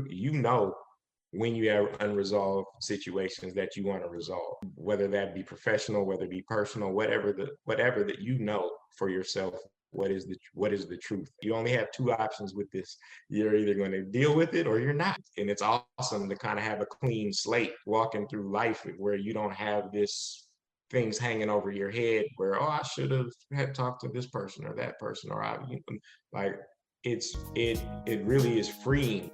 you know when you have unresolved situations that you want to resolve, whether that be professional, whether it be personal, whatever that you know for yourself. What is the truth? You only have two options with this. You're either going to deal with it or you're not. And it's awesome to kind of have a clean slate walking through life where you don't have this things hanging over your head where, oh, I should have had talked to this person or that person, or like it really is freeing.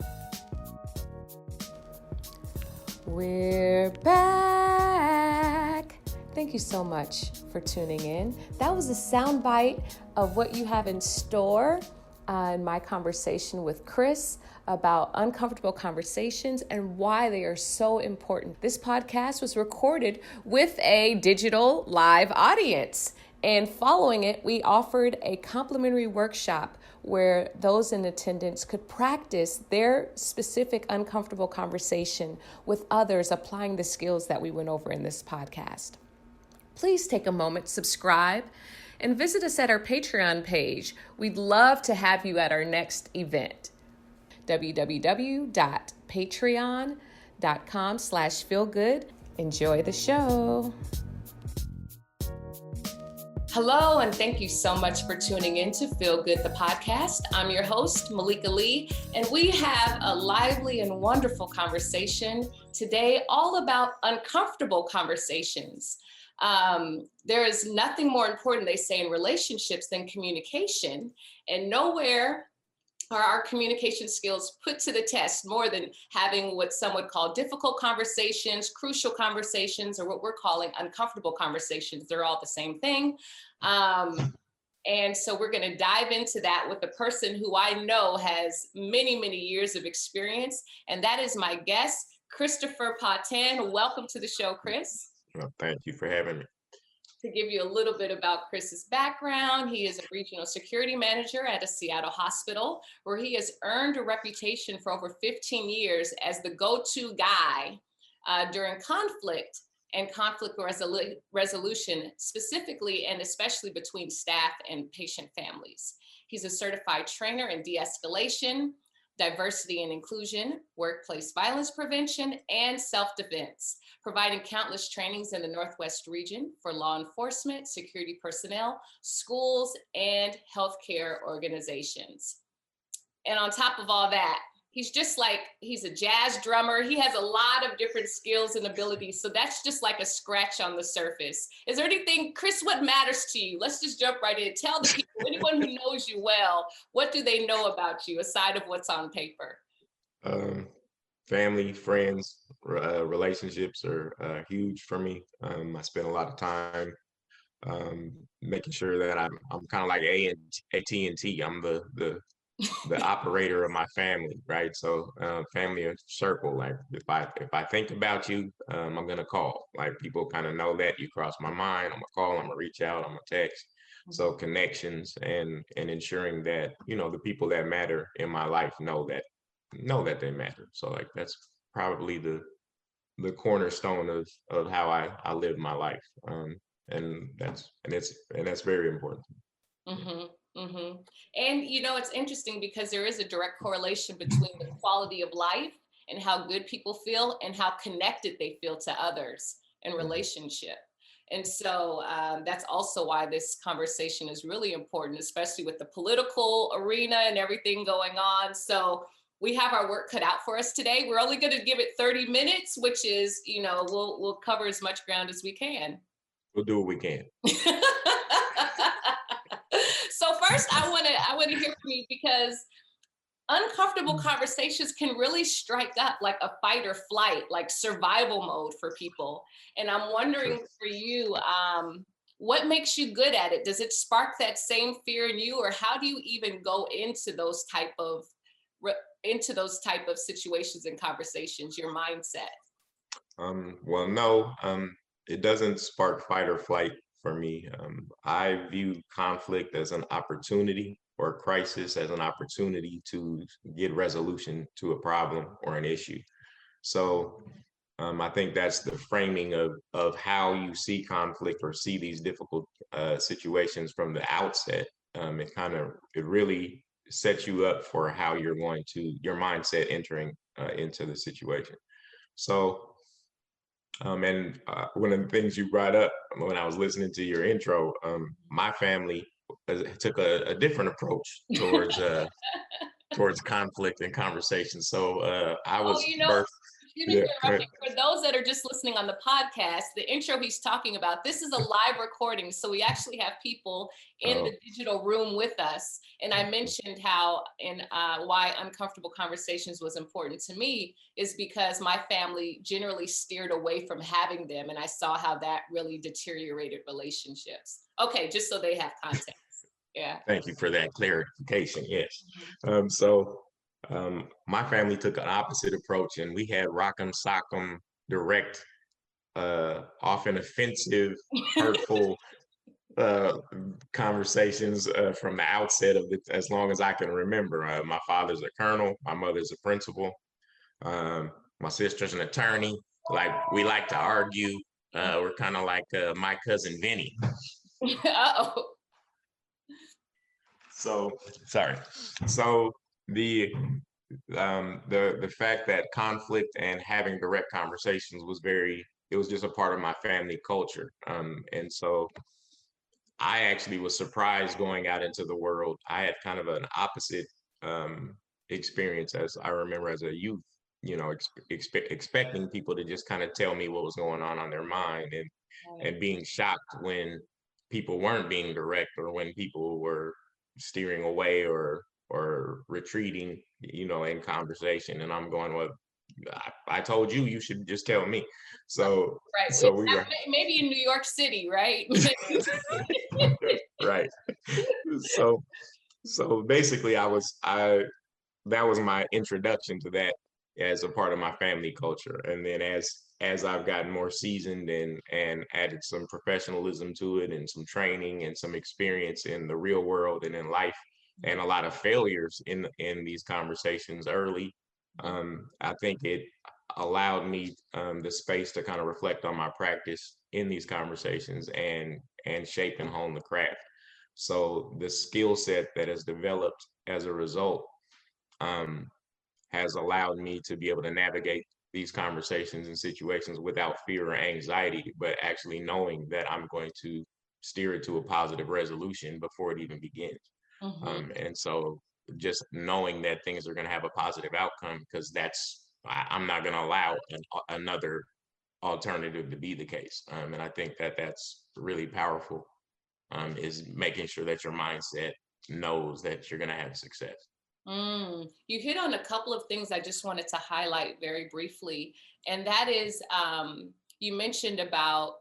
We're back. Thank you so much for tuning in. That was a soundbite of what you have in store in my conversation with Chris about uncomfortable conversations and why they are so important. This podcast was recorded with a digital live audience. And following it, we offered a complimentary workshop where those in attendance could practice their specific uncomfortable conversation with others, applying the skills that we went over in this podcast. Please take a moment, subscribe, and visit us at our Patreon page. We'd love to have you at our next event. www.patreon.com/feelgood. Enjoy the show. Hello, and thank you so much for tuning in to Feel Good, the podcast. I'm your host, Malika Lee, and we have a lively and wonderful conversation today all about uncomfortable conversations. There is nothing more important, they say, in relationships than communication, and nowhere are our communication skills put to the test more than having what some would call difficult conversations, crucial conversations, or what we're calling uncomfortable conversations. They're all the same thing. And so we're going to dive into that with a person who I know has many, many years of experience. And that is my guest, Christopher Patin. Welcome to the show, Chris. Well, thank you for having me. To give you a little bit about Chris's background, he is a regional security manager at a Seattle hospital, where he has earned a reputation for over 15 years as the go-to guy during conflict and conflict resolution, specifically and especially between staff and patient families. He's a certified trainer in de-escalation, diversity and inclusion, workplace violence prevention, and self-defense, providing countless trainings in the Northwest region for law enforcement, security personnel, schools, and healthcare organizations. And on top of all that, he's a jazz drummer. He has a lot of different skills and abilities. So that's just like a scratch on the surface. Is there anything, Chris, what matters to you? Let's just jump right in. Tell the people, anyone who knows you well, what do they know about you aside of what's on paper? Family, friends, relationships are huge for me. I spend a lot of time making sure that I'm kind of like AT&T. I'm the operator of my family, right? So family and circle. Like if I think about you, I'm gonna call. Like people kind of know that you cross my mind. I'm gonna call. I'm gonna reach out. I'm gonna text. So connections and ensuring that the people that matter in my life know that they matter. So like that's probably the cornerstone of how I live my life. And that's very important. Mm-hmm. Mm-hmm. And it's interesting because there is a direct correlation between the quality of life and how good people feel and how connected they feel to others in relationship. And so that's also why this conversation is really important, especially with the political arena and everything going on. So we have our work cut out for us today. We're only going to give it 30 minutes, which is, we'll cover as much ground as we can. We'll do what we can. So first, I want to hear from you because uncomfortable conversations can really strike up like a fight or flight, like survival mode for people. And I'm wondering for you, what makes you good at it? Does it spark that same fear in you, or how do you even go into those type of situations and conversations? Your mindset. Well, no, it doesn't spark fight or flight for me. I view conflict as an opportunity, or crisis as an opportunity to get resolution to a problem or an issue. So I think that's the framing of how you see conflict or see these difficult situations from the outset. It really set you up for how you're going to your mindset entering into the situation. So, and one of the things you brought up when I was listening to your intro, my family took a different approach towards conflict and conversation. So I Oh, was birthed. excuse me Yeah, for interrupting. For those that are just listening on the podcast, the intro he's talking about, this is a live recording. So we actually have people in the digital room with us. And I mentioned how and why uncomfortable conversations was important to me is because my family generally steered away from having them. And I saw how that really deteriorated relationships. Okay, just so they have context. Yeah. Thank you for that clarification. Yes. My family took an opposite approach, and we had rock'em sock'em direct, often offensive, hurtful conversations from the outset of it, as long as I can remember. My father's a colonel, my mother's a principal, my sister's an attorney. Like we like to argue. We're kind of like my cousin Vinny. Uh-oh. So sorry. So the the fact that conflict and having direct conversations it was just a part of my family culture. And so I actually was surprised going out into the world. I had kind of an opposite experience as I remember as a youth, expecting people to just kind of tell me what was going on their mind, and being shocked when people weren't being direct, or when people were steering away or retreating, in conversation. And I'm going, well, I told you should just tell me. So Right. so we were Maybe in New York City, right? right. So basically that was my introduction to that as a part of my family culture. And then as I've gotten more seasoned and added some professionalism to it, and some training and some experience in the real world and in life, and a lot of failures in these conversations early, I think it allowed me the space to kind of reflect on my practice in these conversations, and shape and hone the craft. So the skill set that has developed as a result has allowed me to be able to navigate these conversations and situations without fear or anxiety, but actually knowing that I'm going to steer it to a positive resolution before it even begins. And so just knowing that things are going to have a positive outcome, because I'm not going to allow another alternative to be the case. And I think that that's really powerful, is making sure that your mindset knows that you're going to have success. You hit on a couple of things I just wanted to highlight very briefly. And that is, you mentioned about,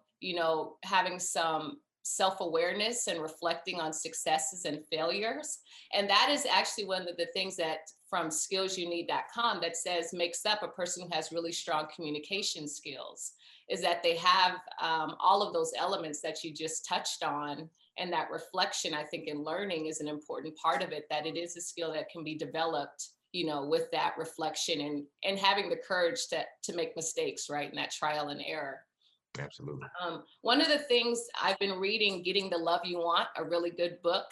having some self-awareness and reflecting on successes and failures. And that is actually one of the things that from skillsyouneed.com that says makes up a person who has really strong communication skills, is that they have all of those elements that you just touched on. And that reflection, I think, in learning is an important part of it, that it is a skill that can be developed, with that reflection and having the courage to make mistakes, right? And that trial and error. Absolutely. One of the things I've been reading, Getting the Love You Want, a really good book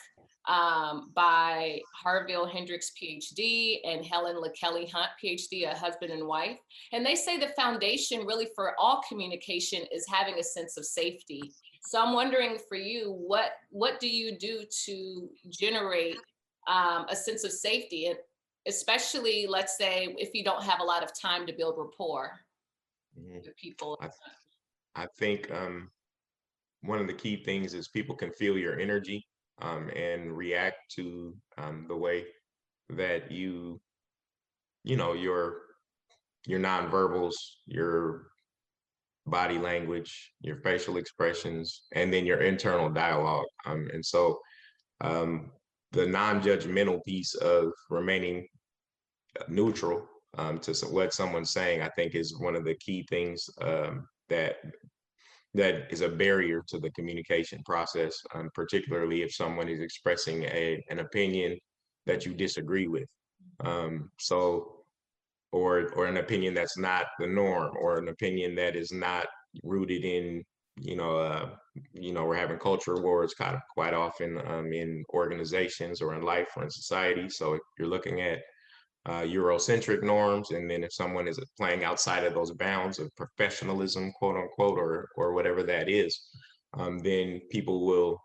by Harville Hendricks, PhD, and Helen LaKelly Hunt, PhD, a husband and wife. And they say the foundation really for all communication is having a sense of safety. So I'm wondering for you, what do you do to generate a sense of safety? And especially, let's say, if you don't have a lot of time to build rapport with people. I think one of the key things is people can feel your energy, and react to the way that your nonverbals, your body language, your facial expressions, and then your internal dialogue. And so the non-judgmental piece of remaining neutral to what someone's saying, I think, is one of the key things that is a barrier to the communication process, particularly if someone is expressing an opinion that you disagree with. Or an opinion that's not the norm, or an opinion that is not rooted in you know, we're having culture wars kind of quite often in organizations or in life or in society. So if you're looking at Eurocentric norms, and then if someone is playing outside of those bounds of professionalism, quote unquote, or whatever that is, then people will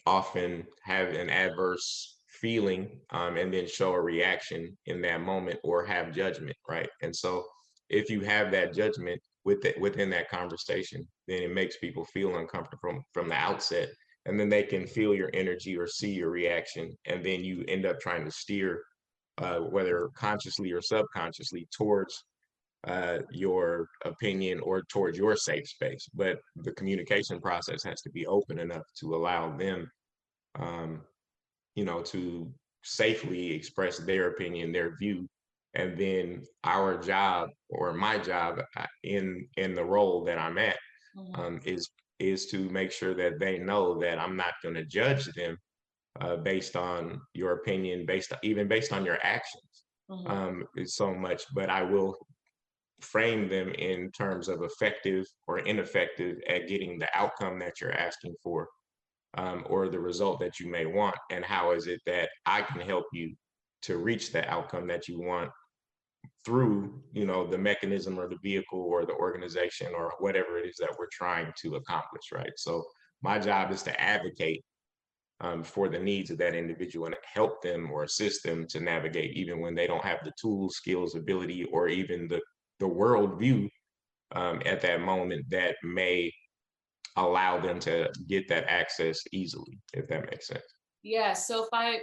often have an adverse feeling and then show a reaction in that moment or have judgment, right? And so if you have that judgment within that conversation, then it makes people feel uncomfortable from the outset. And then they can feel your energy or see your reaction. And then you end up trying to steer, whether consciously or subconsciously, towards your opinion or towards your safe space. But the communication process has to be open enough to allow them um, to safely express their opinion, their view. And then our job, or my job in the role that I'm at, is to make sure that they know that I'm not going to judge them based on your opinion, even based on your actions, so much, but I will frame them in terms of effective or ineffective at getting the outcome that you're asking for, or the result that you may want, and how is it that I can help you to reach the outcome that you want through, the mechanism or the vehicle or the organization or whatever it is that we're trying to accomplish, right? So my job is to advocate for the needs of that individual and help them or assist them to navigate, even when they don't have the tools, skills, ability, or even the worldview at that moment that may allow them to get that access easily, if that makes sense. Yeah. So if I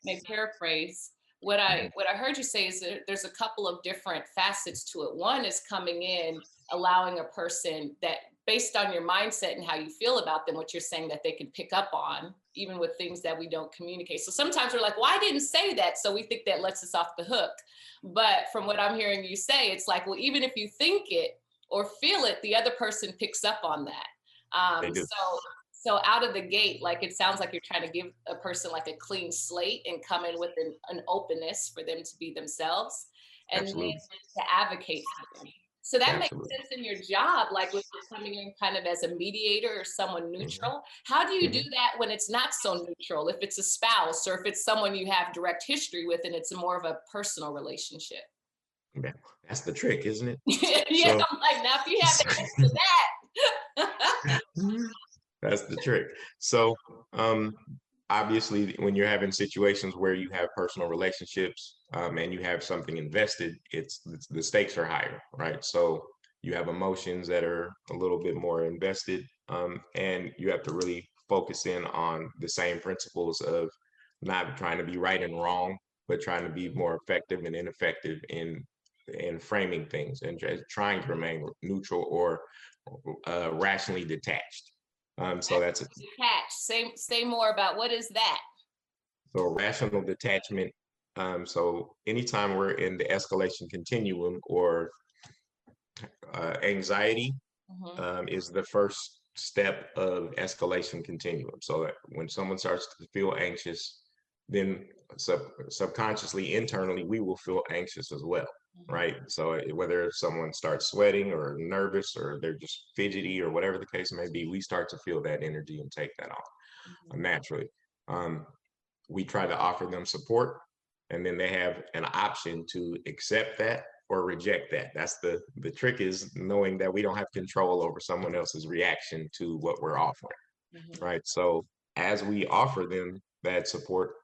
may paraphrase, what I heard you say is that there's a couple of different facets to it. One is coming in, allowing a person that, based on your mindset and how you feel about them, what you're saying that they can pick up on, even with things that we don't communicate. So sometimes we're like, well, I didn't say that. So we think that lets us off the hook. But from what I'm hearing you say, it's like, well, even if you think it or feel it, the other person picks up on that. They do. So out of the gate, like it sounds like you're trying to give a person like a clean slate and come in with an openness for them to be themselves, and then Absolutely. to advocate for them. So that makes Absolutely. sense in your job, like with you coming in kind of as a mediator or someone Hmm. neutral. How do you do Hmm. that when it's not so neutral? If it's a spouse or if it's someone you have direct history with and it's more of a personal relationship? Yeah, that's the trick, isn't it? Yeah, So I'm like, now if you have the answer to that. that's the trick. So, um, obviously, when you're having situations where you have personal relationships, and you have something invested, it's the stakes are higher, right? So you have emotions that are a little bit more invested, and you have to really focus in on the same principles of not trying to be right and wrong, but trying to be more effective and ineffective in framing things and trying to remain neutral or rationally detached. So that's Detached. Say more about what is that? so rational detachment. So anytime we're in the escalation continuum, or anxiety Mhm. is the first step of escalation continuum. So that when someone starts to feel anxious, then subconsciously, internally, we will feel anxious as well, Mhm. right? So whether someone starts sweating or nervous or they're just fidgety or whatever the case may be, we start to feel that energy and take that off Mhm. naturally. Um, we try to offer them support, and then they have an option to accept that or reject that. That's the trick, is knowing that we don't have control over someone else's reaction to what we're offering, Mhm. right? So as we offer them that support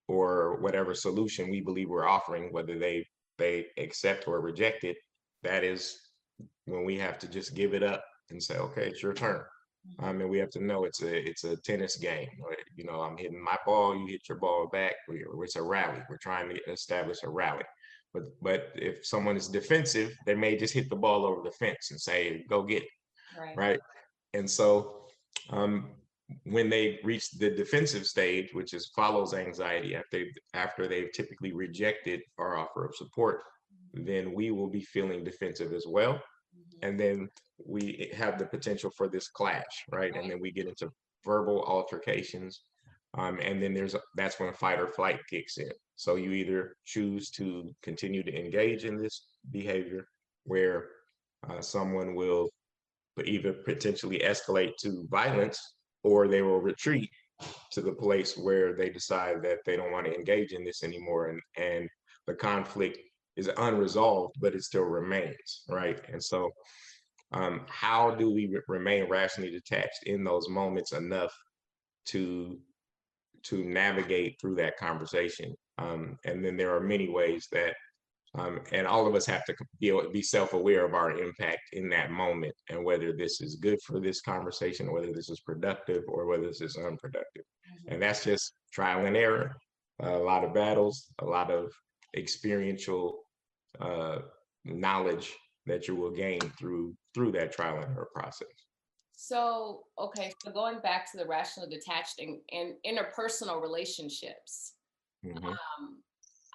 or whatever solution we believe we're offering, whether they accept or reject it, that is when we have to just give it up and say, okay, it's your turn. Mhm. And we have to know it's a tennis game. I'm hitting my ball, you hit your ball back. It's a rally. We're trying to establish a rally. But if someone is defensive, they may just hit the ball over the fence and say, "Go get it," Right. right? And so, um, when they reach the defensive stage, which is follows anxiety after they've typically rejected our offer of support, then we will be feeling defensive as well, Mhm. and then we have the potential for this clash, right? And Right. then we get into verbal altercations, and then that's when fight or flight kicks in. So you either choose to continue to engage in this behavior, where someone will either potentially escalate to violence, or they will retreat to the place where they decide that they don't want to engage in this anymore, and the conflict is unresolved, but it still remains, right? And so how do we remain rationally detached in those moments enough to navigate through that conversation? And then there are many ways that and all of us have to be self-aware of our impact in that moment, and whether this is good for this conversation, or whether this is productive, or whether this is unproductive. And that's just trial and error, a lot of battles, a lot of experiential knowledge that you will gain through that trial and error process. So, okay, so going back to the rational detached and interpersonal relationships, Mm-hmm.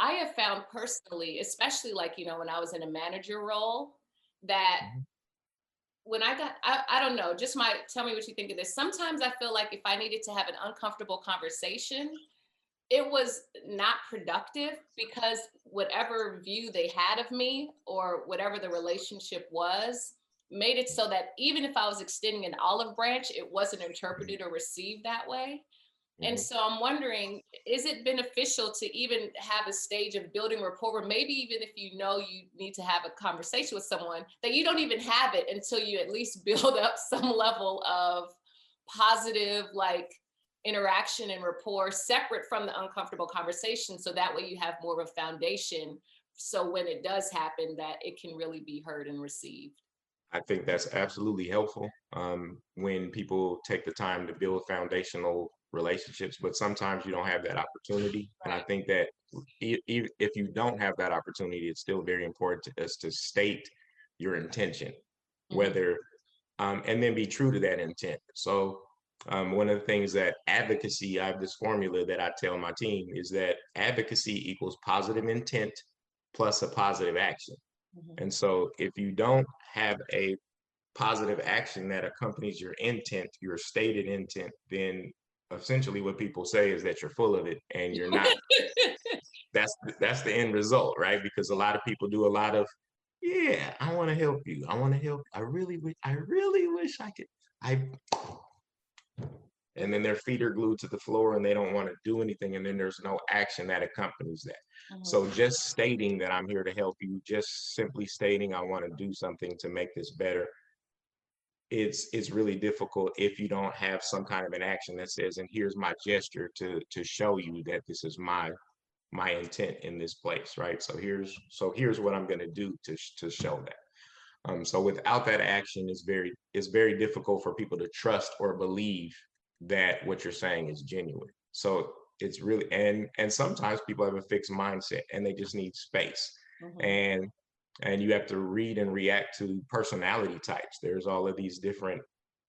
I have found personally, especially like, when I was in a manager role, that Mm-hmm. when I don't know, just tell me what you think of this. Sometimes I feel like if I needed to have an uncomfortable conversation, it was not productive because whatever view they had of me or whatever the relationship was made it so that even if I was extending an olive branch, it wasn't interpreted or received that way. And Mm-hmm. so I'm wondering, is it beneficial to even have a stage of building rapport where maybe even if you know you need to have a conversation with someone, that you don't even have it until you at least build up some level of positive, like, interaction and rapport separate from the uncomfortable conversation, so that way you have more of a foundation, so when it does happen that it can really be heard and received. I think that's absolutely helpful when people take the time to build foundational relationships, but sometimes you don't have that opportunity. And I Right. think that if you don't have that opportunity, it's still very important to us to state your intention, Mhm. whether, and then be true to that intent. So, one of the things that advocacy, I have this formula that I tell my team is that advocacy equals positive intent plus a positive action. Mhm. And so if you don't have a positive action that accompanies your intent, your stated intent, then essentially what people say is that you're full of it and you're not. That's the end result, right? Because a lot of people do a lot of, yeah, I want to help you. I want to help. I really wish I could. I And then their feet are glued to the floor and they don't want to do anything, and then there's no action that accompanies that. Mhm. So just stating that I'm here to help you, just simply stating I want to do something to make this better, it's really difficult if you don't have some kind of an action that says, and here's my gesture to show you that this is my intent in this place, right? So here's what I'm going to do to show that. So without that action, it's very difficult for people to trust or believe that what you're saying is genuine. So it's really, and sometimes people have a fixed mindset and they just need space. Mhm. And you have to read and react to personality types. There's all of these different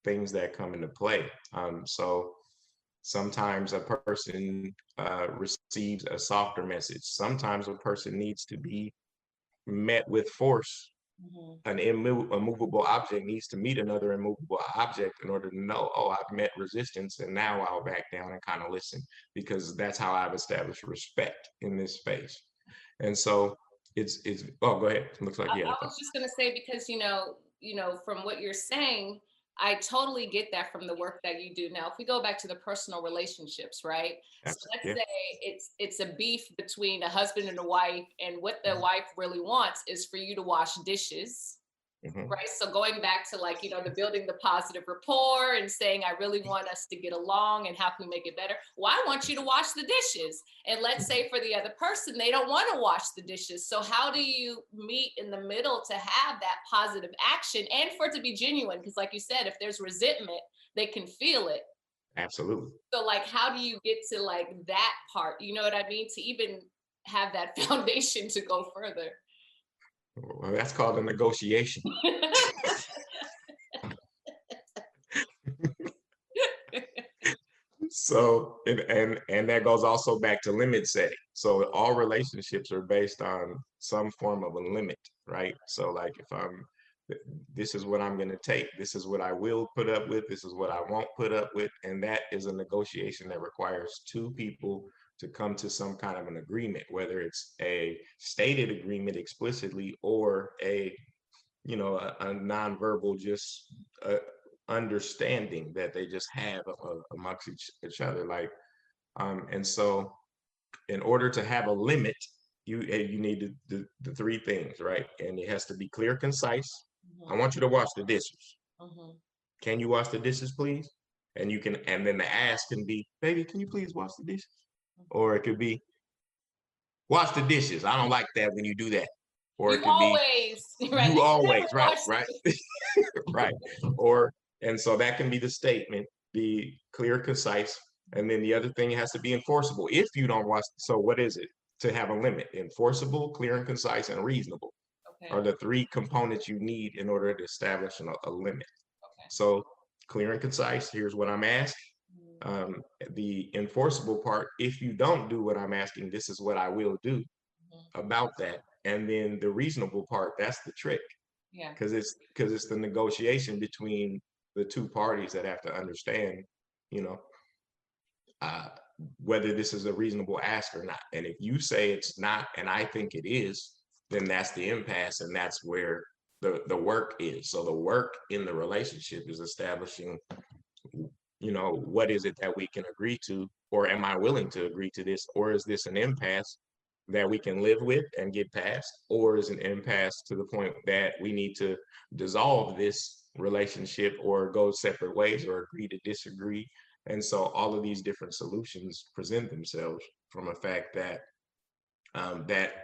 things that come into play. So sometimes a person receives a softer message. Sometimes a person needs to be met with force. Mhm. An immovable object needs to meet another immovable object in order to know, oh, I've met resistance and now I'll back down and kind of listen, because that's how I've established respect in this space. And so it's oh, go ahead. It looks like you had a I thought. was just going to say, because from what you're saying, I totally get that from the work that you do. Now, if we go back to the personal relationships, right? So Absolutely. let's Yeah. say it's a beef between a husband and a wife, and what the wife really wants is for you to wash dishes. Hmm. Right. So going back to, like, the building the positive rapport and saying, I really want us to get along and how can we make it better? Well, I want you to wash the dishes. And let's say for the other person, they don't want to wash the dishes. So how do you meet in the middle to have that positive action and for it to be genuine? Because like you said, if there's resentment, they can feel it. Absolutely. So, like, how do you get to, like, that part? You know what I mean? To even have that foundation to go further. Well, that's called a negotiation. So and that goes also back to limit setting. So all relationships are based on some form of a limit, right? So like if this is what I'm going to take, this is what I will put up with, this is what I won't put up with, and that is a negotiation that requires two people to come to some kind of an agreement, whether it's a stated agreement explicitly or a a nonverbal just uh, understanding that they just have amongst each other. Like, and so in order to have a limit, you need the three things, right? And it has to be clear, concise. I want you to wash the dishes. Mhm. Can you wash the dishes, please? And then the ask can be, baby, can you please wash the dishes? Or it could be, wash the dishes. I don't like that when you do that. Or it You could be, always, right? you You never always, right, wash right, the right. Or, and so that can be the statement, be clear, concise. And then the other thing has to be enforceable. If you don't wash, so what is it? To have a limit, enforceable, clear and concise, and reasonable Okay, are the three components you need in order to establish a limit. okay. So clear and concise, here's what I'm asking. Mhm. The enforceable part, if you don't do what I'm asking, this is what I will do Mhm. about that. And then the reasonable part, that's the trick, Yeah. because it's the negotiation between the two parties that have to understand, you know, uh, whether this is a reasonable ask or not. And if you say it's not, and I think it is, then that's the impasse, and that's where the work is. So the work in the relationship is establishing, what is it that we can agree to, or am I willing to agree to this, or is this an impasse that we can live with and get past, or is an impasse to the point that we need to dissolve this relationship or go separate ways or agree to disagree. And so all of these different solutions present themselves from a fact that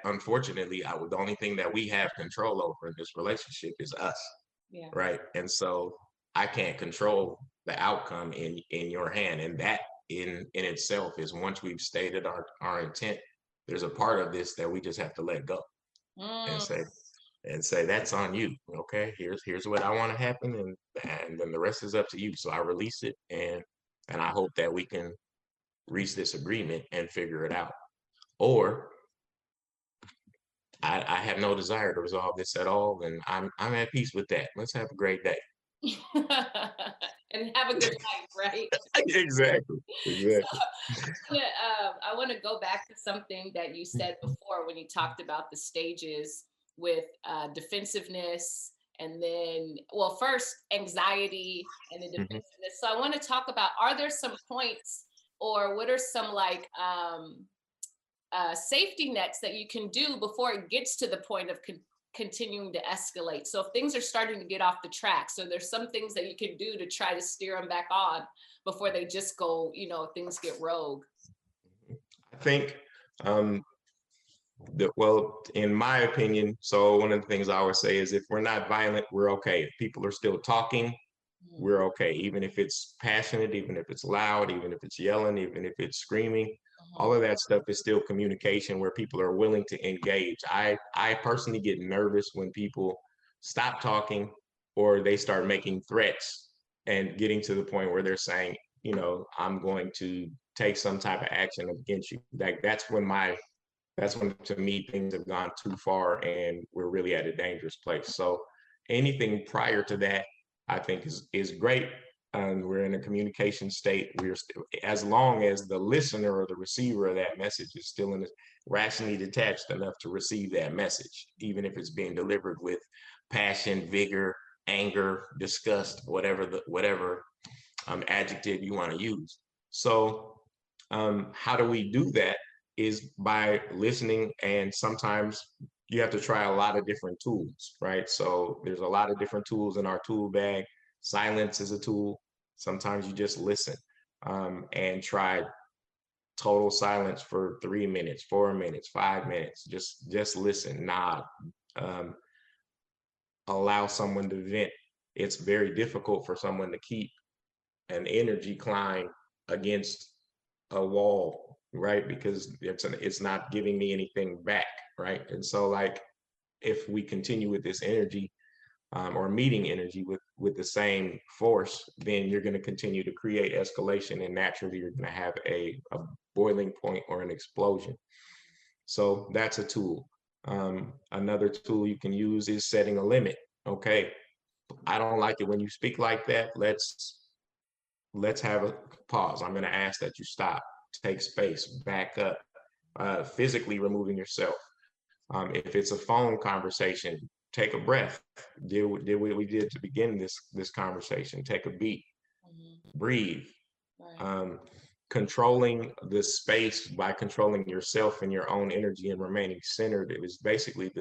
unfortunately, the only thing that we have control over in this relationship is us, Yeah. right? And so I can't control the outcome in your hand, and that in itself is, once we've stated our intent, there's a part of this that we just have to let go and Mm, say that's on you. Okay, here's what I want to happen, and then the rest is up to you. So I release it, and I hope that we can reach this agreement and figure it out. Or I have no desire to resolve this at all, and I'm at peace with that. Let's have a great day. and have a good life, right? Exactly. Exactly. I want to go back to something that you said before when you talked about the stages with defensiveness and then, well, first anxiety and then Mhm. defensiveness. So I want to talk about, are there some points or what are some like safety nets that you can do before it gets to the point of continuing to escalate? So if things are starting to get off the track, so there's some things that you can do to try to steer them back on before they just go, things get rogue. I think, um, well, in my opinion, so one of the things I always say is, if we're not violent, we're okay. If people are still talking, Mhm. we're okay. Even if it's passionate, even if it's loud, even if it's yelling, even if it's screaming, all Mhm. of that stuff is still communication where people are willing to engage. I personally get nervous when people stop talking or they start making threats and getting to the point where they're saying, I'm going to take some type of action against you. Like, that's when, to me, things have gone too far and we're really at a dangerous place. So anything prior to that, I think is great. We're in a communication state. We're still, as long as the listener or the receiver of that message is still rationally detached enough to receive that message, even if it's being delivered with passion, vigor, anger, disgust, whatever adjective you want to use. So how do we do that? Is by listening, and sometimes you have to try a lot of different tools, right? So there's a lot of different tools in our tool bag. Silence is a tool. Sometimes you just listen, and try total silence for 3 minutes, 4 minutes, 5 minutes. Just listen, nod, um, allow someone to vent. It's very difficult for someone to keep an energy climb against a wall, right? Because it's not giving me anything back, right? And so, like, if we continue with this energy, or meeting energy with the same force, then you're going to continue to create escalation, and naturally you're going to have a boiling point or an explosion. So that's a tool. Another tool you can use is setting a limit. Okay, I don't like it when you speak like that. Let's have a pause. I'm going to ask that you stop, take space, back up, physically removing yourself. If it's a phone conversation, take a breath. Did what we did to begin this conversation. Take a beat, breathe. Right. Controlling the space by controlling yourself and your own energy and remaining centered, it is basically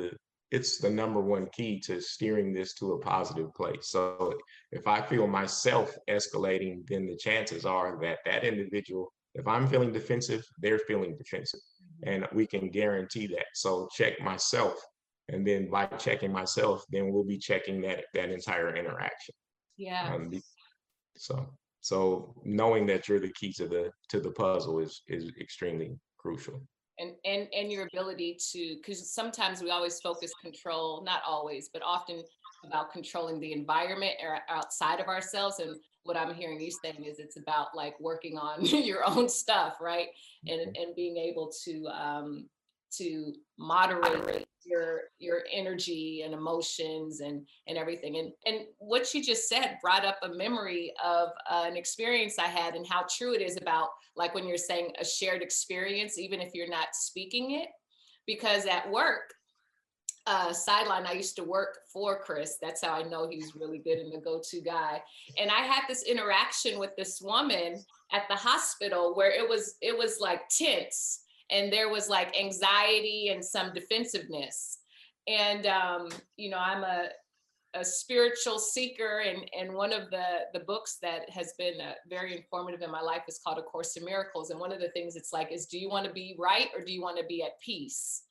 it's the number one key to steering this to a positive place. So if I feel myself escalating, then the chances are that that individual, if I'm feeling defensive, they're feeling defensive. And we can guarantee that. So check myself. And then by checking myself, then we'll be checking that entire interaction. Yeah. So so knowing that you're the key to the puzzle is extremely crucial. And your ability to, because sometimes we always focus control, not always, but often about controlling the environment or outside of ourselves. And what I'm hearing you saying is it's about like working on your own stuff, right? And being able to moderate your energy and emotions and everything. And what you just said brought up a memory of an experience I had, and how true it is about, like when you're saying a shared experience, even if you're not speaking it. Because at work, sideline, I used to work for Chris. That's how I know he's really good and the go-to guy. And I had this interaction with this woman at the hospital where it was like tense, and there was like anxiety and some defensiveness. And I'm a spiritual seeker, and one of the books that has been very informative in my life is called A Course in Miracles. And one of the things it's like is, do you want to be right or do you want to be at peace?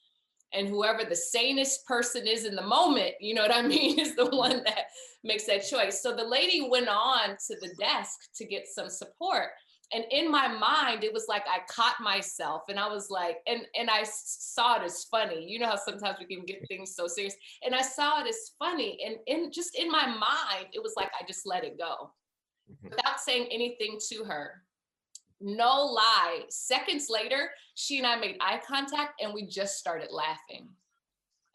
And whoever the sanest person is in the moment, you know what I mean, is the one that makes that choice. So the lady went on to the desk to get some support. And in my mind, it was like I caught myself, and I was like, and I saw it as funny. You know how sometimes we can get things so serious. And I saw it as funny. And in my mind, it was like I just let it go without saying anything to her. No lie. Seconds later, she and I made eye contact, and we just started laughing.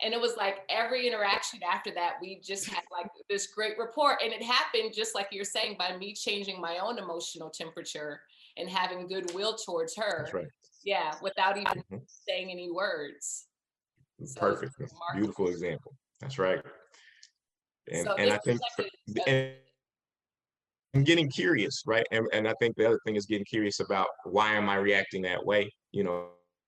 And it was like every interaction after that, we just had like this great rapport. And it happened, just like you're saying, by me changing my own emotional temperature and having goodwill towards her. That's right. Yeah, without even saying any words. So Perfect. Beautiful example. That's right. So And this I is think like and getting curious, right? And I think the other thing is getting curious about, why am I reacting that way?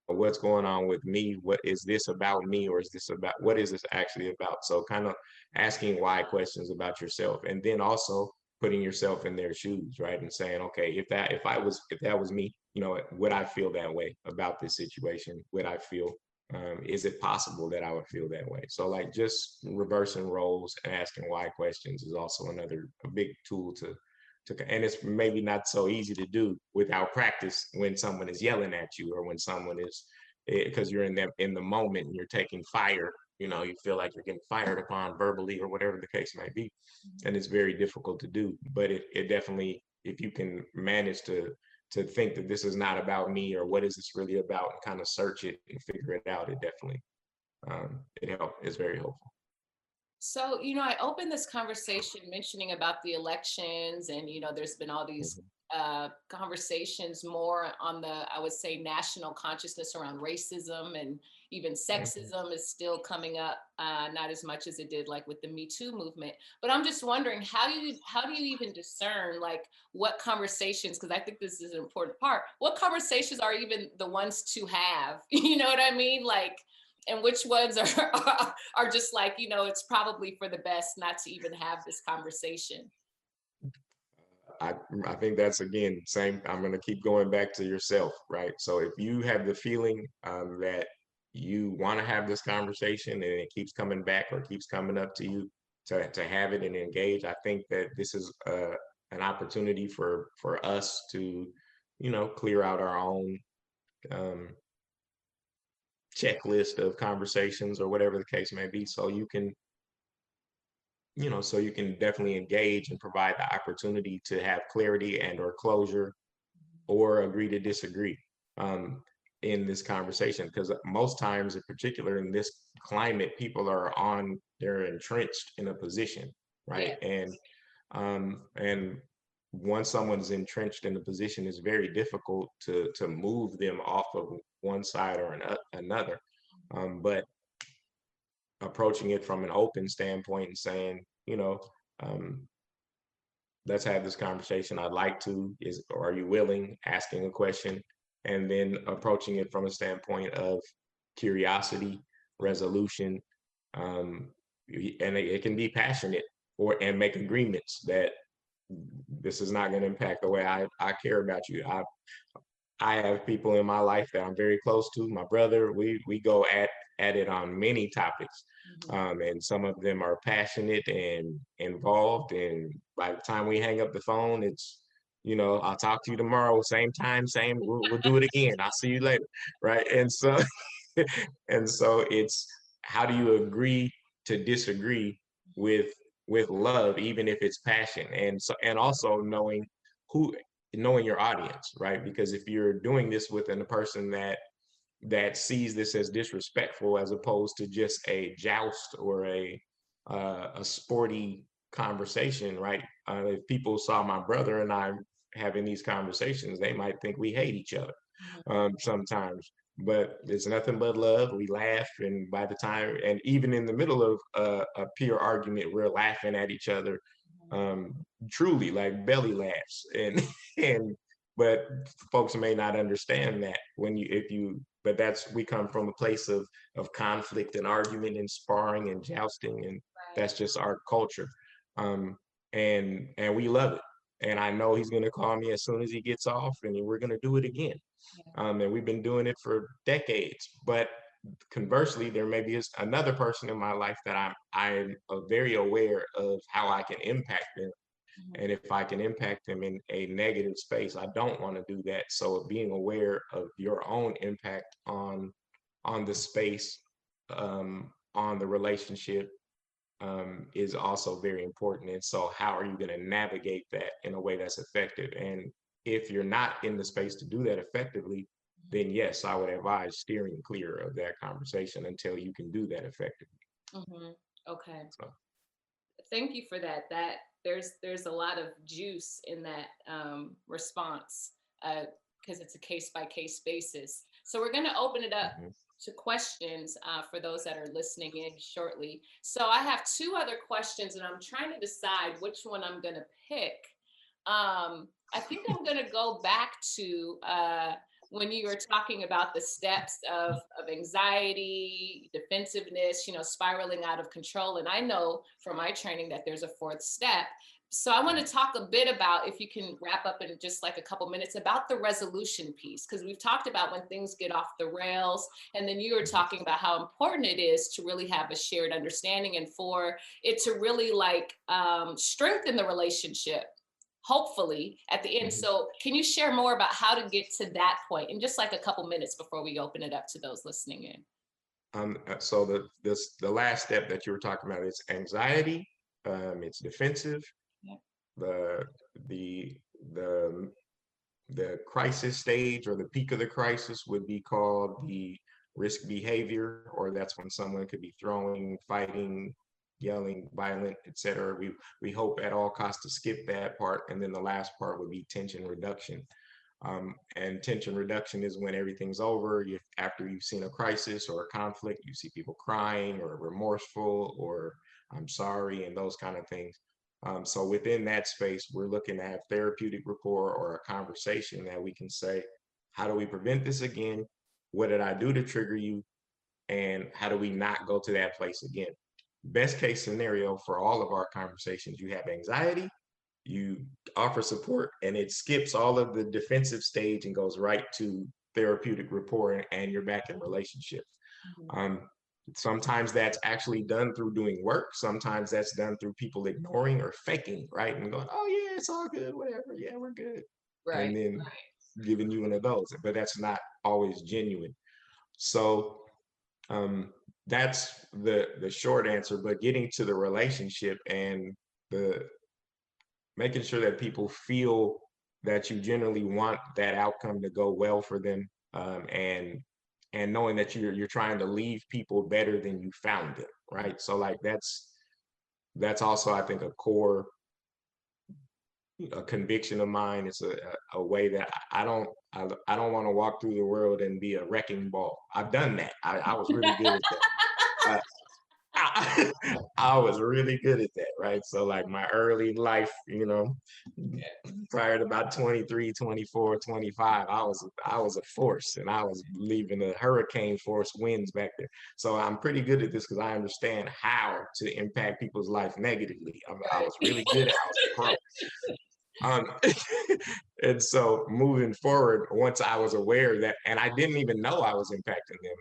What's going on with me? What is this about me, or is this about, what is this actually about? So kind of asking why questions about yourself, and then also putting yourself in their shoes, right? And saying, okay, if that was me, would I feel that way about this situation? Would I feel, is it possible that I would feel that way? So like just reversing roles and asking why questions is also a big tool and it's maybe not so easy to do without practice when someone is yelling at you, or when someone is, because you're in the moment and you're taking fire, you feel like you're getting fired upon verbally or whatever the case may be. And it's very difficult to do, but it definitely, if you can manage to think that this is not about me, or what is this really about, and kind of search it and figure it out, it definitely, it's very helpful. So, I opened this conversation mentioning about the elections, and, there's been all these conversations more on the, I would say, national consciousness around racism, and even sexism is still coming up, not as much as it did like with the Me Too movement. But I'm just wondering, how do you even discern like what conversations, because I think this is an important part, what conversations are even the ones to have? You know what I mean? Like, and which ones are just like, it's probably for the best not to even have this conversation. I think that's, again, same. I'm going to keep going back to yourself, right? So if you have the feeling that you want to have this conversation, and it keeps coming back or keeps coming up to you to have it and engage, I think that this is an opportunity for us to, clear out our own checklist of conversations, or whatever the case may be, so you can definitely engage and provide the opportunity to have clarity and or closure, or agree to disagree in this conversation. Because most times, in particular in this climate, people they're entrenched in a position, right? Yeah. And once someone's entrenched in a position, it's very difficult to move them off of one side or another. But approaching it from an open standpoint and saying, um, let's have this conversation. I'd like to, or are you willing, asking a question, and then approaching it from a standpoint of curiosity, resolution, um, and it can be passionate and make agreements that this is not going to impact the way I care about you. I have people in my life that I'm very close to. My brother, we go at it on many topics, and some of them are passionate and involved. And by the time we hang up the phone, it's I'll talk to you tomorrow, same time, same. We'll do it again. I'll see you later, right? And so, and so it's how do you agree to disagree with with love, even if it's passion, and also who knowing your audience, right? Because if you're doing this within a person that sees this as disrespectful as opposed to just a joust or a sporty conversation, right? If people saw my brother and I having these conversations, they might think we hate each other sometimes. But it's nothing but love. We laugh, and by the time, and even in the middle of a pure argument, we're laughing at each other, um, truly like belly laughs, and and but folks may not understand that but we come from a place of conflict and argument and sparring and jousting, and that's just our culture, um, and we love it. And I know he's going to call me as soon as he gets off, and we're going to do it again. And we've been doing it for decades. But conversely, there may be another person in my life that I'm very aware of how I can impact them. And if I can impact them in a negative space, I don't want to do that. So being aware of your own impact on the space, on the relationship, is also very important. And so how are you going to navigate that in a way that's effective? And if you're not in the space to do that effectively, then yes, I would advise steering clear of that conversation until you can do that effectively. Okay. So. Thank you for that. There's a lot of juice in that response, because it's a case by case basis. So we're going to open it up to questions for those that are listening in shortly. So I have two other questions, and I'm trying to decide which one I'm going to pick. I think I'm going to go back to when you were talking about the steps of anxiety, defensiveness, spiraling out of control. And I know from my training that there's a fourth step. So I want to talk a bit about, if you can wrap up in just like a couple minutes, about the resolution piece, because we've talked about when things get off the rails. And then you were talking about how important it is to really have a shared understanding and for it to really strengthen the relationship, hopefully at the end. So can you share more about how to get to that point in just like a couple minutes before we open it up to those listening in? So the last step that you were talking about is anxiety. It's defensive. The crisis stage or the peak of the crisis would be called the risk behavior, or that's when someone could be throwing, fighting, yelling, violent, etc. We hope at all costs to skip that part, and then the last part would be tension reduction. And tension reduction is when everything's over. After you've seen a crisis or a conflict, you see people crying or remorseful or I'm sorry and those kind of things. So within that space, we're looking to have therapeutic rapport or a conversation that we can say, how do we prevent this again? What did I do to trigger you? And how do we not go to that place again? Best case scenario for all of our conversations, you have anxiety, you offer support, and it skips all of the defensive stage and goes right to therapeutic rapport, and you're back in relationship. Sometimes that's actually done through doing work. Sometimes that's done through people ignoring or faking, right? And going, oh yeah, it's all good, whatever. Yeah, we're good. Right. And then giving you one of those, but that's not always genuine. So that's the short answer, but getting to the relationship and the making sure that people feel that you generally want that outcome to go well for them, and knowing that you're trying to leave people better than you found them, right? So like that's also, I think, a conviction of mine. It's a way that I don't want to walk through the world and be a wrecking ball. I've done that. I was really good at that. I was really good at that, right? So like my early life, prior to about 23, 24, 25, I was a force, and I was leaving the hurricane force winds back there. So I'm pretty good at this because I understand how to impact people's life negatively. I was really good at it. I was a pro. Um, and so moving forward, once I was aware that, and I didn't even know I was impacting them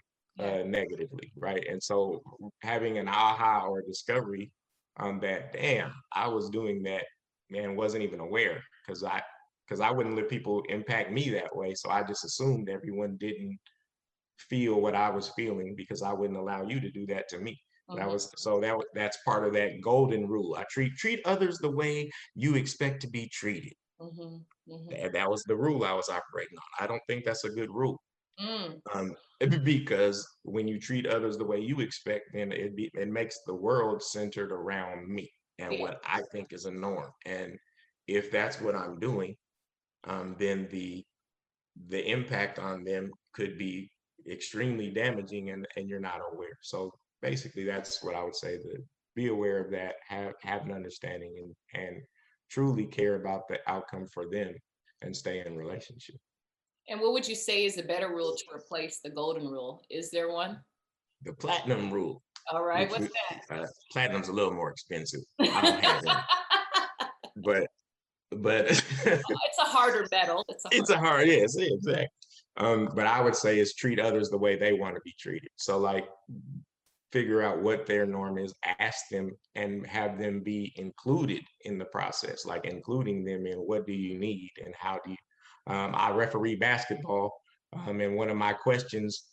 negatively, right? And so having an aha or discovery that, damn, I was doing that, man, wasn't even aware because I wouldn't let people impact me that way. So I just assumed everyone didn't feel what I was feeling because I wouldn't allow you to do that to me. That's part of that golden rule. I treat others the way you expect to be treated. That was the rule I was operating on. I don't think that's a good rule. Because when you treat others the way you expect, then it makes the world centered around me and what I think is a norm. And if that's what I'm doing, then the impact on them could be extremely damaging, and you're not aware. So basically that's what I would say, that be aware of that, have an understanding, and truly care about the outcome for them and stay in relationship. And what would you say is a better rule to replace the golden rule? Is there one? The platinum rule. All right, Which what's that? Platinum's a little more expensive. I don't have one, but It's a harder metal. it's a hard, yes, exactly. But I would say is treat others the way they want to be treated. So like figure out what their norm is, ask them, and have them be included in the process, like including them in what do you need and how do you. I referee basketball, and one of my questions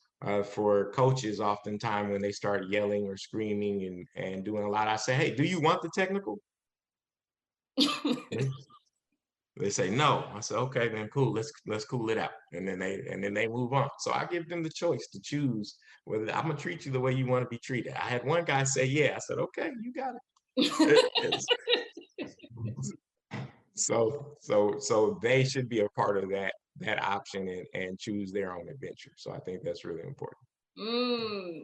for coaches oftentimes when they start yelling or screaming and doing a lot, I say, hey, do you want the technical? They say no. I said, okay, then cool. Let's cool it out, and then they move on. So I give them the choice to choose whether I'm gonna treat you the way you want to be treated. I had one guy say, yeah. I said, okay, you got it. So they should be a part of that option and choose their own adventure. So I think that's really important.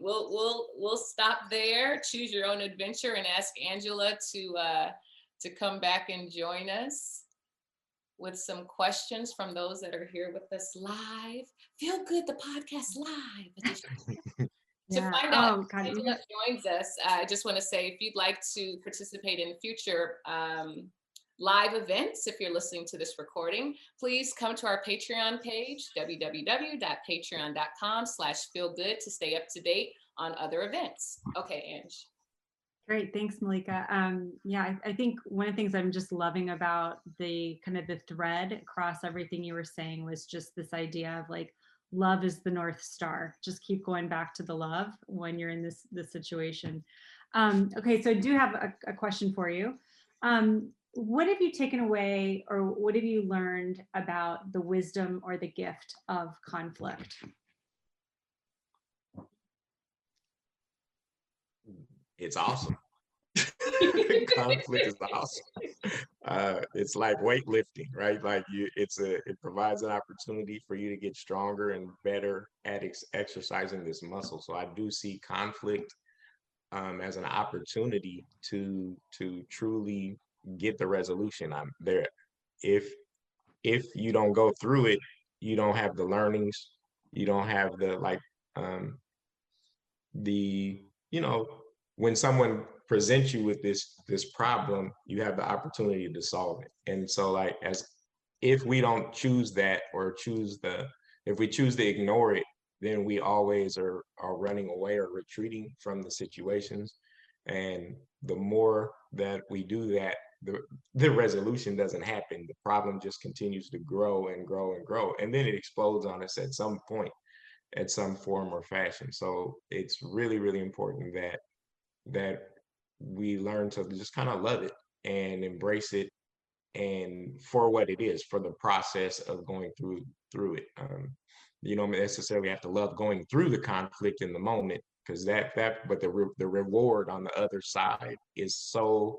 We'll stop there. Choose your own adventure, and ask Angela to come back and join us with some questions from those that are here with us live. Feel Good, the podcast live. To find out if Angela joins us, I just want to say, if you'd like to participate in future live events, if you're listening to this recording, please come to our Patreon page, www.patreon.com/feelgood, to stay up to date on other events. Okay, Ange. Great, thanks, Malika. Yeah, I think one of the things I'm just loving about the kind of the thread across everything you were saying was just this idea of like, love is the North Star. Just keep going back to the love when you're in this situation. Okay, so I do have a question for you. What have you taken away, or what have you learned about the wisdom or the gift of conflict? It's awesome. Conflict is awesome. It's like weightlifting, right? Like it provides an opportunity for you to get stronger and better at exercising this muscle. So I do see conflict as an opportunity to truly get the resolution. I'm there. If you don't go through it, you don't have the learnings. You don't have the when someone presents you with this problem, you have the opportunity to solve it. And so like if we don't choose that, or if we choose to ignore it, then we always are running away or retreating from the situations. And the more that we do that, the resolution doesn't happen. The problem just continues to grow and grow and grow, and then it explodes on us at some point, at some form or fashion. So it's really, really important that we learn to just kind of love it and embrace it, and for what it is, for the process of going through it. You don't necessarily have to love going through the conflict in the moment, because but the reward on the other side is so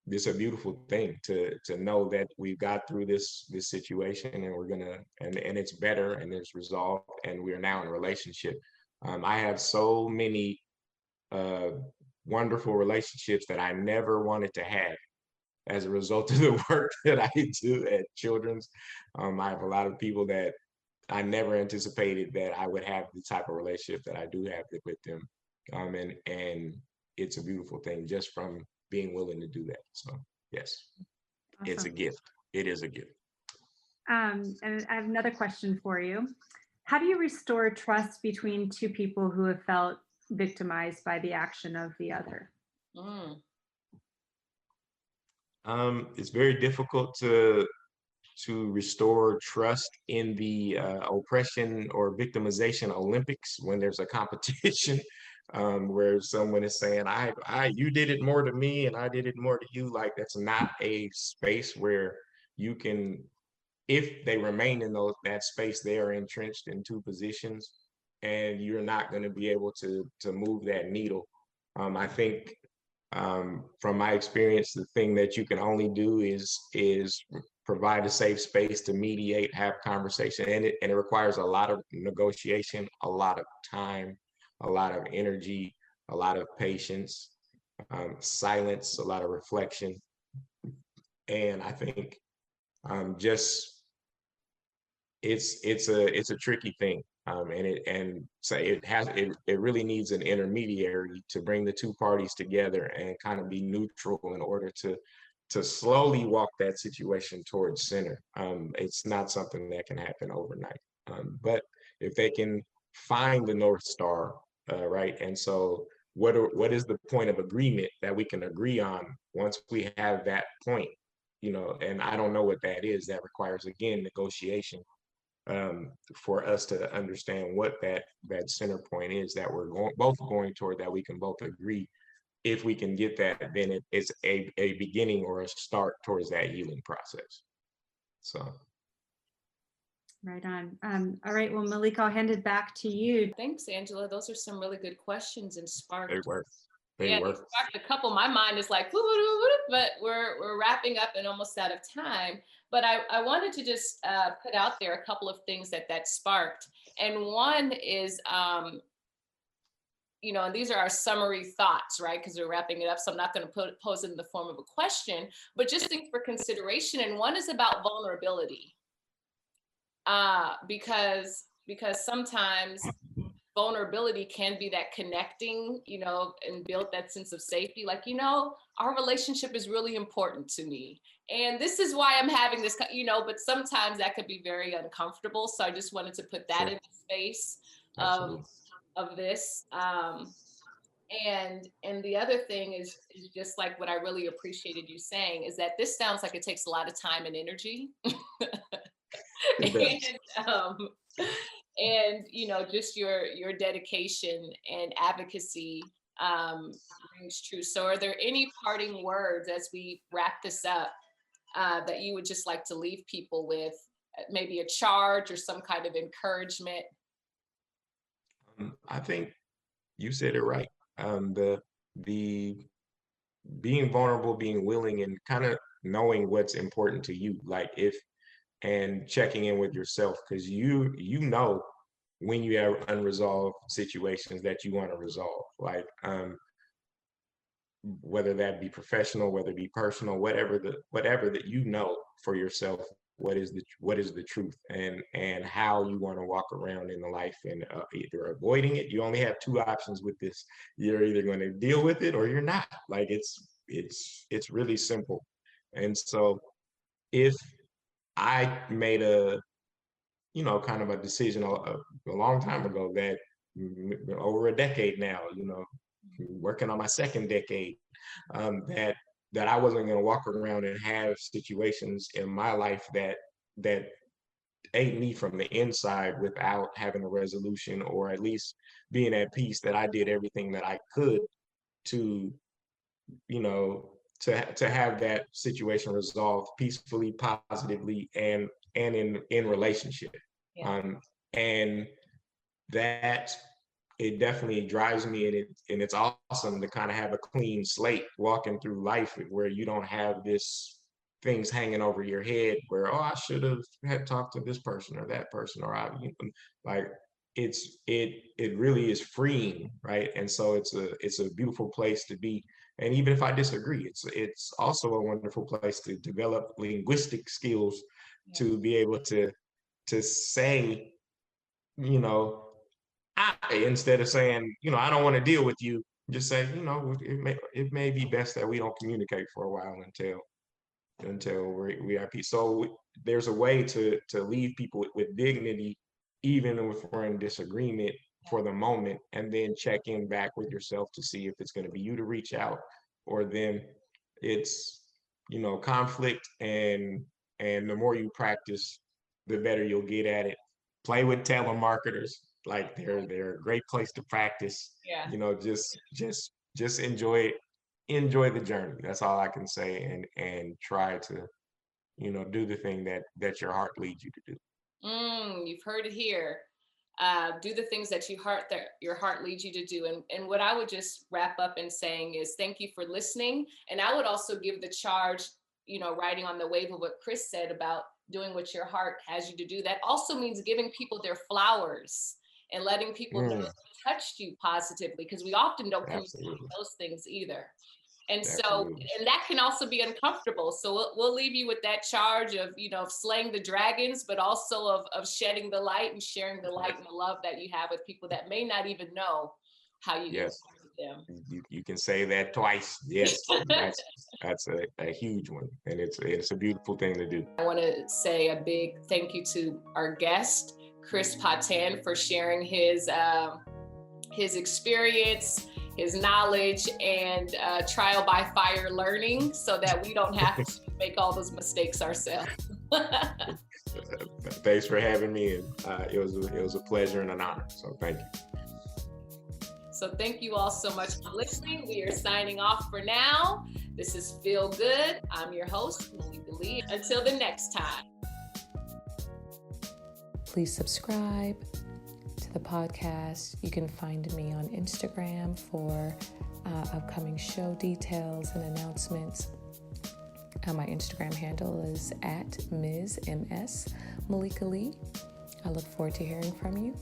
it's a beautiful thing to know that we've got through this situation, and we're gonna and it's better, and it's resolved, and we are now in a relationship. I have so many uh, wonderful relationships that I never wanted to have as a result of the work that I do at Children's. I have a lot of people that I never anticipated that I would have the type of relationship that I do have with them. And it's a beautiful thing just from being willing to do that. So yes, it's a Awesome. gift. It is a gift. And I have another question for you. How do you restore trust between two people who have felt victimized by the action of the other? Mm. It's very difficult to restore trust in the oppression or victimization Olympics when there's a competition where someone is saying, you did it more to me and I did it more to you. Like that's not a space where you can, if they remain in that space, they are entrenched in two positions and you're not going to be able to move that needle. I think from my experience, the thing that you can only do is provide a safe space to mediate, have conversation, and it requires a lot of negotiation, a lot of time, a lot of energy, a lot of patience, silence, a lot of reflection, and I think just it's a tricky thing. It really needs an intermediary to bring the two parties together and kind of be neutral in order to slowly walk that situation towards center. It's not something that can happen overnight. But if they can find the North Star, right? And so what is the point of agreement that we can agree on once we have that point? And I don't know what that is. That requires, again, negotiation for us to understand what that center point is that we're both going toward, that we can both agree. If we can get that, then it's a beginning or a start towards that healing process. So. Right on. All right. Well, Malika, I'll hand it back to you. Thanks, Angela. Those are some really good questions and sparked. They work. They sparked a couple. My mind is like, but we're wrapping up and almost out of time. But I wanted to just put out there a couple of things that sparked. And one is, and these are our summary thoughts, right? Because we're wrapping it up. So I'm not going to pose it in the form of a question, but just think for consideration. And one is about vulnerability. Because sometimes vulnerability can be that connecting, and build that sense of safety. Like, our relationship is really important to me. And this is why I'm having this, but sometimes that could be very uncomfortable. So I just wanted to put that in the space of this. And the other thing is just like what I really appreciated you saying is that this sounds like it takes a lot of time and energy. And just your dedication and advocacy rings true. So are there any parting words as we wrap this up that you would just like to leave people with, maybe a charge or some kind of encouragement? I think you said it right. The being vulnerable, being willing, and kind of knowing what's important to you, and checking in with yourself, because you know when you have unresolved situations that you want to resolve, whether that be professional, whether it be personal, whatever that for yourself, what is the truth, and how you want to walk around in the life, and either avoiding it. You only have two options with this. You're either going to deal with it or you're not. It's really simple. And so if I made kind of a decision a long time ago, that over a decade now, working on my second decade, that I wasn't going to walk around and have situations in my life that ate me from the inside without having a resolution, or at least being at peace that I did everything that I could to, to have that situation resolved peacefully, positively, and in relationship. Yeah. And that, it definitely drives me, and it's awesome to kind of have a clean slate walking through life, where you don't have this things hanging over your head where, I should have had talked to this person or that person, or it really is freeing, right? And so it's a beautiful place to be. And even if I disagree, it's also a wonderful place to develop linguistic skills to be able to say, you know, instead of saying, I don't want to deal with you, just say, it may be best that we don't communicate for a while until we are peace. So there's a way to leave people with dignity, even if we're in disagreement for the moment, and then check in back with yourself to see if it's going to be you to reach out or them. It's conflict, and the more you practice, the better you'll get at it. Play with telemarketers, like they're a great place to practice. Yeah. Just enjoy the journey. That's all I can say, and try to do the thing that your heart leads you to do. You've heard it here. Do the things that your heart leads you to do. And what I would just wrap up in saying is thank you for listening. And I would also give the charge, riding on the wave of what Chris said about doing what your heart has you to do. That also means giving people their flowers and letting people know they touched you positively, because we often don't communicate those things either. And so, and that can also be uncomfortable. So we'll leave you with that charge of, of slaying the dragons, but also of shedding the light and sharing the light and the love that you have with people that may not even know how you yes. with them. You can say that twice. Yes, that's a huge one, and it's a beautiful thing to do. I want to say a big thank you to our guest, Chris Patin, for sharing his experience, his knowledge, and trial by fire learning, so that we don't have to make all those mistakes ourselves. Thanks for having me, and it was a pleasure and an honor. So thank you. So thank you all so much for listening. We are signing off for now. This is Feel Good. I'm your host, Malika Lee. Until the next time. Please subscribe to the podcast. You can find me on Instagram for upcoming show details and announcements. My Instagram handle is @Ms. Malika Lee. I look forward to hearing from you.